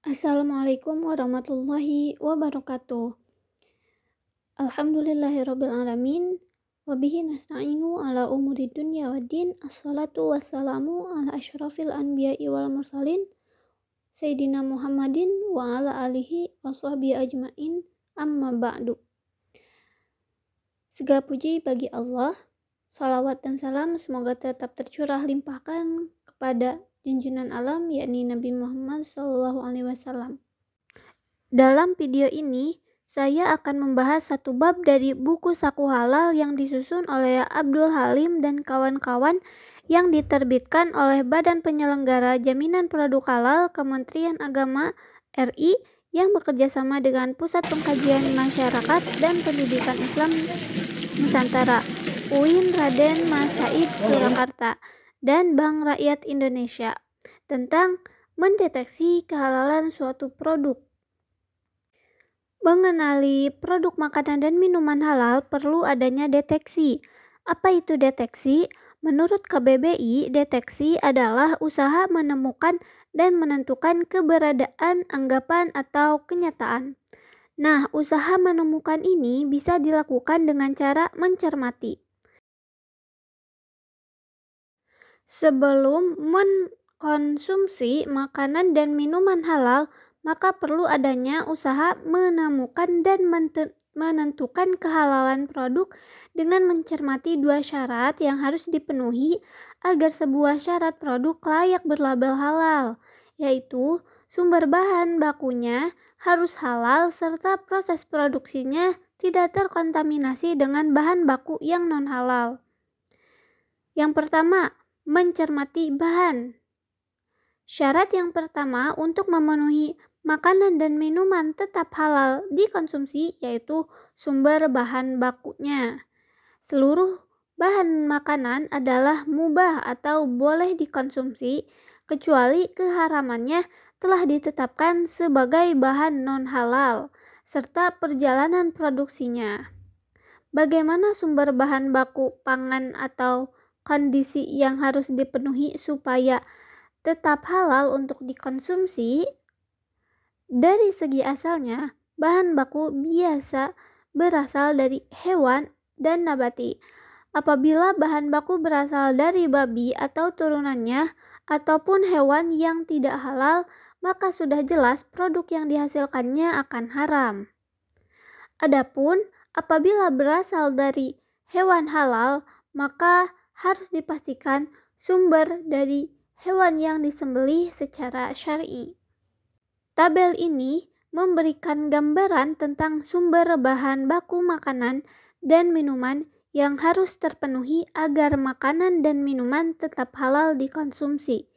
Assalamualaikum warahmatullahi wabarakatuh. Alhamdulillahirabbil alamin. Wabihi nasta'inu ala umuri dunya waddin. Assalatu wassalamu ala asyrafil anbiya'i wal mursalin Sayyidina Muhammadin wa ala alihi wa sahbihi ajma'in. Amma ba'du. Segala puji bagi Allah. Salawat dan salam semoga tetap tercurah limpahkan kepada junjungan alam, yakni Nabi Muhammad SAW. Dalam video ini, saya akan membahas satu bab dari buku Saku Halal yang disusun oleh Abdul Halim dan kawan-kawan yang diterbitkan oleh Badan Penyelenggara Jaminan Produk Halal Kementerian Agama RI yang bekerjasama dengan Pusat Pengkajian Masyarakat dan Pendidikan Islam Nusantara, UIN Raden Mas Said Surakarta, dan Bank Rakyat Indonesia tentang mendeteksi kehalalan suatu produk. Mengenali produk makanan dan minuman halal perlu adanya deteksi. Apa itu deteksi? Menurut KBBI, deteksi adalah usaha menemukan dan menentukan keberadaan anggapan atau kenyataan. Nah, usaha menemukan ini bisa dilakukan dengan cara mencermati. Sebelum mengkonsumsi makanan dan minuman halal, maka perlu adanya usaha menemukan dan menentukan kehalalan produk dengan mencermati dua syarat yang harus dipenuhi agar sebuah syarat produk layak berlabel halal, yaitu sumber bahan bakunya harus halal serta proses produksinya tidak terkontaminasi dengan bahan baku yang non-halal. Yang pertama, mencermati bahan. Syarat yang pertama untuk memenuhi makanan dan minuman tetap halal dikonsumsi yaitu sumber bahan bakunya. Seluruh bahan makanan adalah mubah atau boleh dikonsumsi kecuali keharamannya telah ditetapkan sebagai bahan non-halal serta perjalanan produksinya. Bagaimana sumber bahan baku pangan atau kondisi yang harus dipenuhi supaya tetap halal untuk dikonsumsi? Dari segi asalnya, bahan baku biasa berasal dari hewan dan nabati. Apabila bahan baku berasal dari babi atau turunannya ataupun hewan yang tidak halal, maka sudah jelas produk yang dihasilkannya akan haram. Adapun apabila berasal dari hewan halal, maka harus dipastikan sumber dari hewan yang disembelih secara syar'i. Tabel ini memberikan gambaran tentang sumber bahan baku makanan dan minuman yang harus terpenuhi agar makanan dan minuman tetap halal dikonsumsi.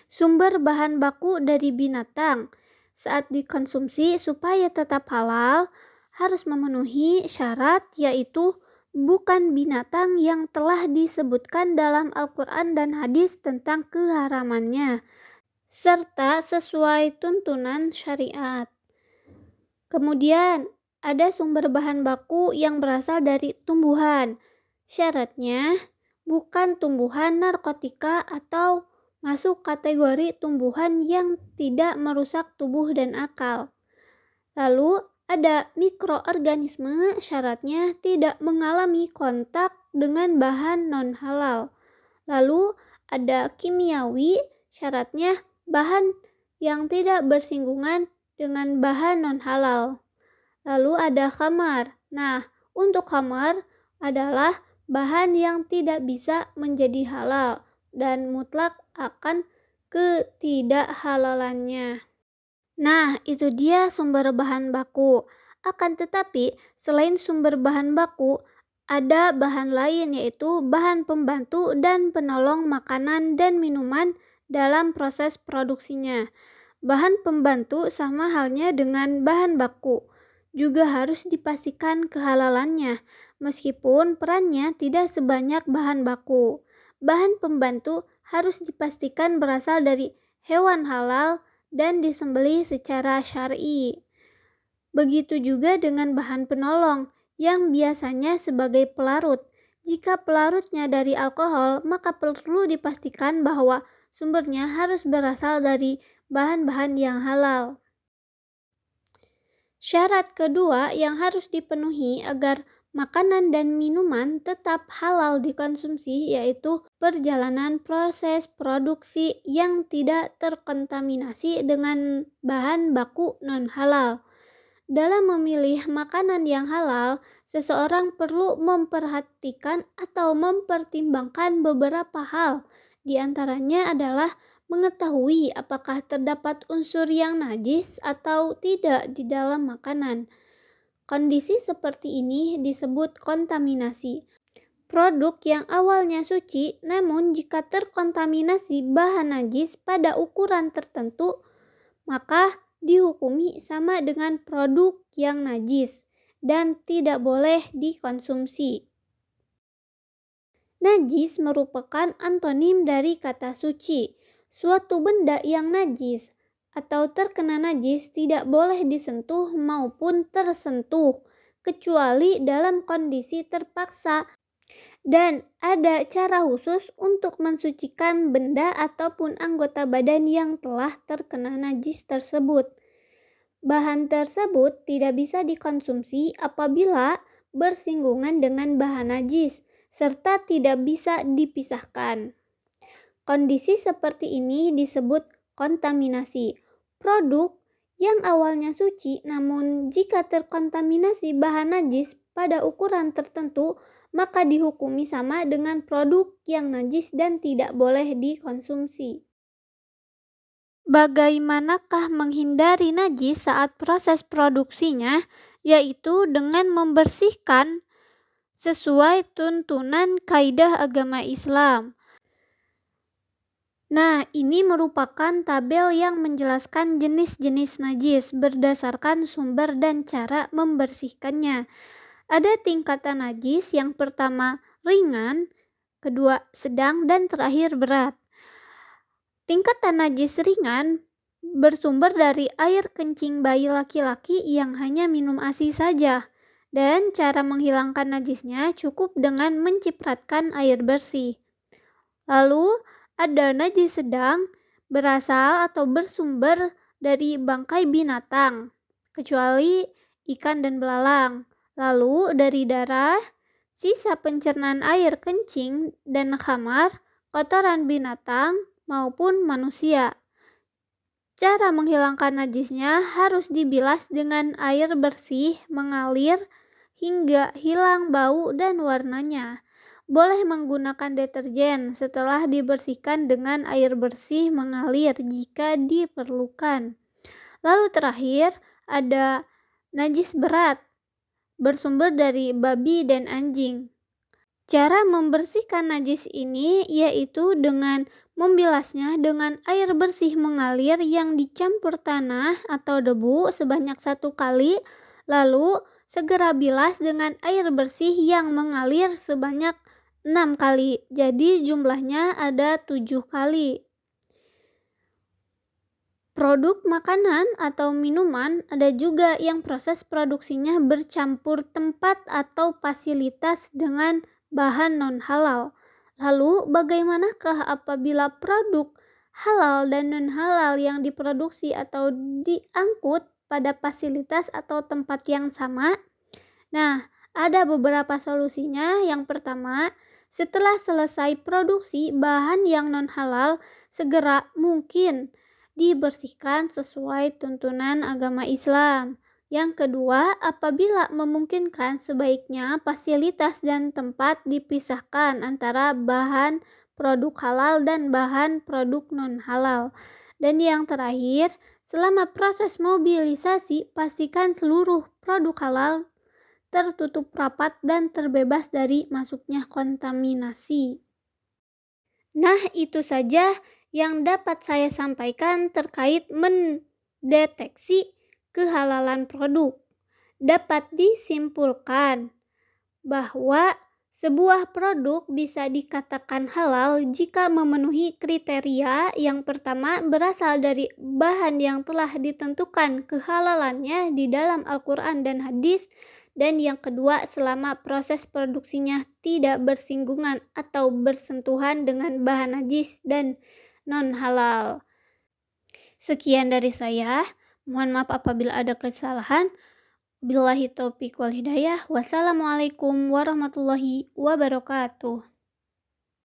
Sumber bahan baku dari binatang saat dikonsumsi supaya tetap halal harus memenuhi syarat yaitu bukan binatang yang telah disebutkan dalam Al-Quran dan hadis tentang keharamannya, serta sesuai tuntunan syariat. Kemudian, ada sumber bahan baku yang berasal dari tumbuhan. Syaratnya, bukan tumbuhan narkotika atau masuk kategori tumbuhan yang tidak merusak tubuh dan akal. Lalu, ada mikroorganisme, syaratnya tidak mengalami kontak dengan bahan non-halal. Lalu ada kimiawi, syaratnya bahan yang tidak bersinggungan dengan bahan non-halal. Lalu ada khamar. Nah, untuk khamar adalah bahan yang tidak bisa menjadi halal dan mutlak akan ketidakhalalannya. Nah, itu dia sumber bahan baku. Akan tetapi, selain sumber bahan baku, ada bahan lain yaitu bahan pembantu dan penolong makanan dan minuman dalam proses produksinya. Bahan pembantu sama halnya dengan bahan baku, juga harus dipastikan kehalalannya, meskipun perannya tidak sebanyak bahan baku. Bahan pembantu harus dipastikan berasal dari hewan halal dan disembelih secara syar'i. Begitu juga dengan bahan penolong yang biasanya sebagai pelarut. Jika pelarutnya dari alkohol, maka perlu dipastikan bahwa sumbernya harus berasal dari bahan-bahan yang halal. Syarat kedua yang harus dipenuhi agar makanan dan minuman tetap halal dikonsumsi yaitu perjalanan proses produksi yang tidak terkontaminasi dengan bahan baku non-halal. Dalam memilih makanan yang halal, seseorang perlu memperhatikan atau mempertimbangkan beberapa hal. Di antaranya adalah mengetahui apakah terdapat unsur yang najis atau tidak di dalam makanan. Kondisi seperti ini disebut kontaminasi. Produk yang awalnya suci, namun jika terkontaminasi bahan najis pada ukuran tertentu, maka dihukumi sama dengan produk yang najis dan tidak boleh dikonsumsi. Najis merupakan antonim dari kata suci. Suatu benda yang najis atau terkena najis tidak boleh disentuh maupun tersentuh, kecuali dalam kondisi terpaksa dan ada cara khusus untuk mensucikan benda ataupun anggota badan yang telah terkena najis tersebut. Bahan tersebut tidak bisa dikonsumsi apabila bersinggungan dengan bahan najis, serta tidak bisa dipisahkan. Kondisi seperti ini disebut kontaminasi. Produk yang awalnya suci namun jika terkontaminasi bahan najis pada ukuran tertentu, maka dihukumi sama dengan produk yang najis dan tidak boleh dikonsumsi. Bagaimanakah menghindari najis saat proses produksinya? Yaitu dengan membersihkan sesuai tuntunan kaidah agama Islam. Nah, ini merupakan tabel yang menjelaskan jenis-jenis najis berdasarkan sumber dan cara membersihkannya. Ada tingkatan najis, yang pertama ringan, kedua sedang, dan terakhir berat. Tingkatan najis ringan bersumber dari air kencing bayi laki-laki yang hanya minum ASI saja, dan cara menghilangkan najisnya cukup dengan mencipratkan air bersih. Lalu, ada najis sedang, berasal atau bersumber dari bangkai binatang, kecuali ikan dan belalang. Lalu dari darah, sisa pencernaan air kencing dan khamar, kotoran binatang maupun manusia. Cara menghilangkan najisnya harus dibilas dengan air bersih mengalir hingga hilang bau dan warnanya. Boleh menggunakan deterjen setelah dibersihkan dengan air bersih mengalir jika diperlukan. Lalu terakhir ada najis berat, bersumber dari babi dan anjing. Cara membersihkan najis ini yaitu dengan membilasnya dengan air bersih mengalir yang dicampur tanah atau debu sebanyak 1 kali, lalu segera bilas dengan air bersih yang mengalir sebanyak 6 kali, jadi jumlahnya ada 7 kali. Produk makanan atau minuman ada juga yang proses produksinya bercampur tempat atau fasilitas dengan bahan non-halal. Lalu bagaimanakah apabila produk halal dan non-halal yang diproduksi atau diangkut pada fasilitas atau tempat yang sama? Nah, ada beberapa solusinya. Yang pertama, setelah selesai produksi bahan yang non-halal, segera mungkin dibersihkan sesuai tuntunan agama Islam. Yang kedua, apabila memungkinkan, sebaiknya fasilitas dan tempat dipisahkan antara bahan produk halal dan bahan produk non-halal. Dan yang terakhir, selama proses mobilisasi, pastikan seluruh produk halal tertutup rapat dan terbebas dari masuknya kontaminasi. Nah, itu saja yang dapat saya sampaikan terkait mendeteksi kehalalan produk. Dapat disimpulkan bahwa sebuah produk bisa dikatakan halal jika memenuhi kriteria. Yang pertama, berasal dari bahan yang telah ditentukan kehalalannya di dalam Al-Quran dan hadis. Dan yang kedua, selama proses produksinya tidak bersinggungan atau bersentuhan dengan bahan najis dan non-halal. Sekian dari saya. Mohon maaf apabila ada kesalahan. Billahi taufiq wal hidayah. Wassalamualaikum warahmatullahi wabarakatuh.